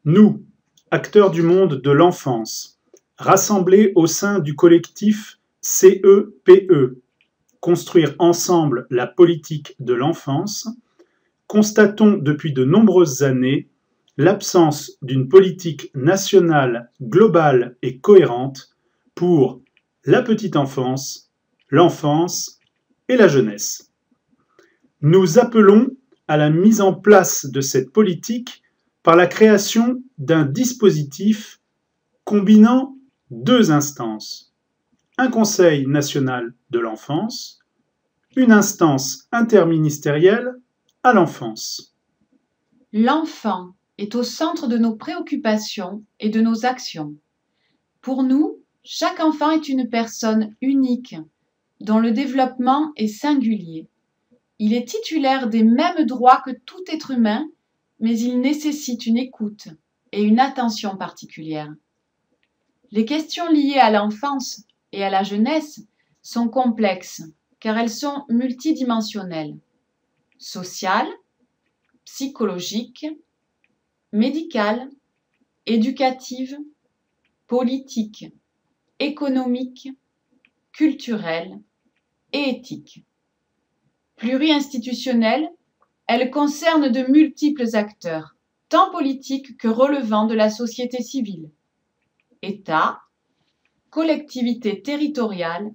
Nous, acteurs du monde de l'enfance, rassemblés au sein du collectif CEPE, Construire ensemble la politique de l'enfance, constatons depuis de nombreuses années l'absence d'une politique nationale globale et cohérente pour la petite enfance, l'enfance et la jeunesse. Nous appelons à la mise en place de cette politique par la création d'un dispositif combinant deux instances: un Conseil national de l'enfance, une instance interministérielle à l'enfance. L'enfant est au centre de nos préoccupations et de nos actions. Pour nous, chaque enfant est une personne unique, dont le développement est singulier. Il est titulaire des mêmes droits que tout être humain, mais il nécessite une écoute et une attention particulière. Les questions liées à l'enfance et à la jeunesse sont complexes, car elles sont multidimensionnelles: sociales, psychologiques, médicales, éducatives, politiques, économiques, culturelles et éthiques. Pluri-institutionnelles, elles concernent de multiples acteurs, tant politiques que relevant de la société civile: État, collectivités territoriales,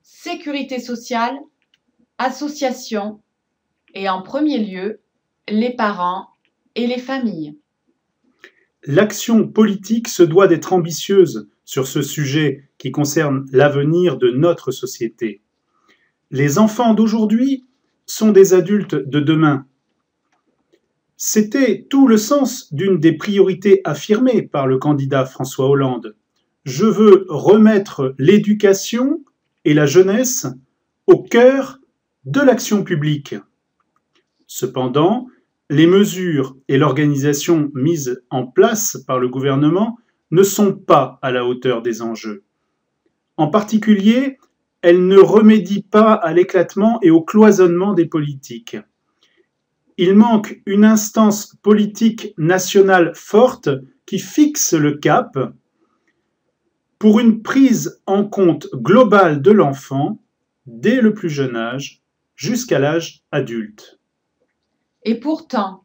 sécurité sociale, associations et en premier lieu, les parents et les familles. L'action politique se doit d'être ambitieuse sur ce sujet qui concerne l'avenir de notre société. Les enfants d'aujourd'hui sont des adultes de demain. C'était tout le sens d'une des priorités affirmées par le candidat François Hollande. Je veux remettre l'éducation et la jeunesse au cœur de l'action publique. Cependant, les mesures et l'organisation mises en place par le gouvernement ne sont pas à la hauteur des enjeux. En particulier, elles ne remédient pas à l'éclatement et au cloisonnement des politiques. Il manque une instance politique nationale forte qui fixe le cap pour une prise en compte globale de l'enfant dès le plus jeune âge jusqu'à l'âge adulte. Et pourtant,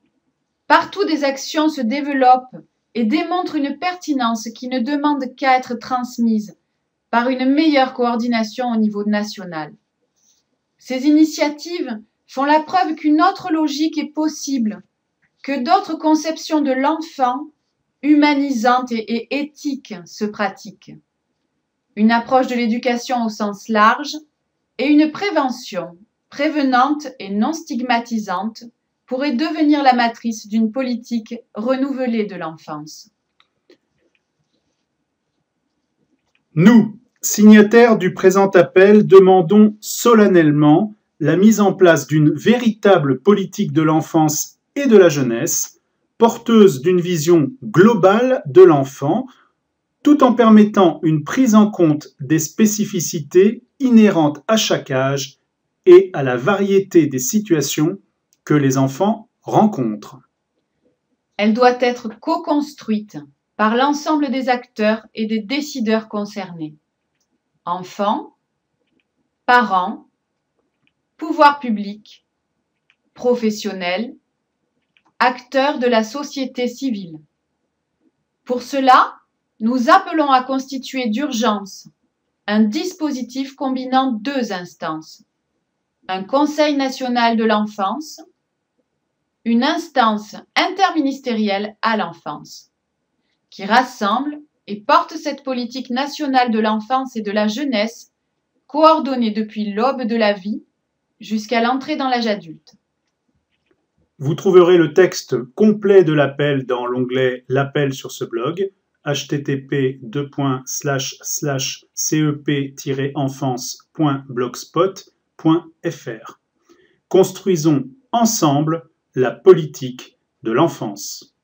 partout des actions se développent et démontrent une pertinence qui ne demande qu'à être transmise par une meilleure coordination au niveau national. Ces initiatives font la preuve qu'une autre logique est possible, que d'autres conceptions de l'enfant, humanisantes et éthiques, se pratiquent. Une approche de l'éducation au sens large et une prévention prévenante et non stigmatisante pourrait devenir la matrice d'une politique renouvelée de l'enfance. Nous, signataires du présent appel, demandons solennellement la mise en place d'une véritable politique de l'enfance et de la jeunesse, porteuse d'une vision globale de l'enfant, tout en permettant une prise en compte des spécificités inhérentes à chaque âge et à la variété des situations que les enfants rencontrent. Elle doit être co-construite par l'ensemble des acteurs et des décideurs concernés: enfants, parents, pouvoirs publics, professionnels, acteurs de la société civile. Pour cela, nous appelons à constituer d'urgence un dispositif combinant deux instances: un Conseil national de l'enfance, une instance interministérielle à l'enfance, qui rassemble et porte cette politique nationale de l'enfance et de la jeunesse, coordonnée depuis l'aube de la vie jusqu'à l'entrée dans l'âge adulte. Vous trouverez le texte complet de l'appel dans l'onglet L'appel sur ce blog, http://cep-enfance.blogspot.fr. Construisons ensemble la politique de l'enfance.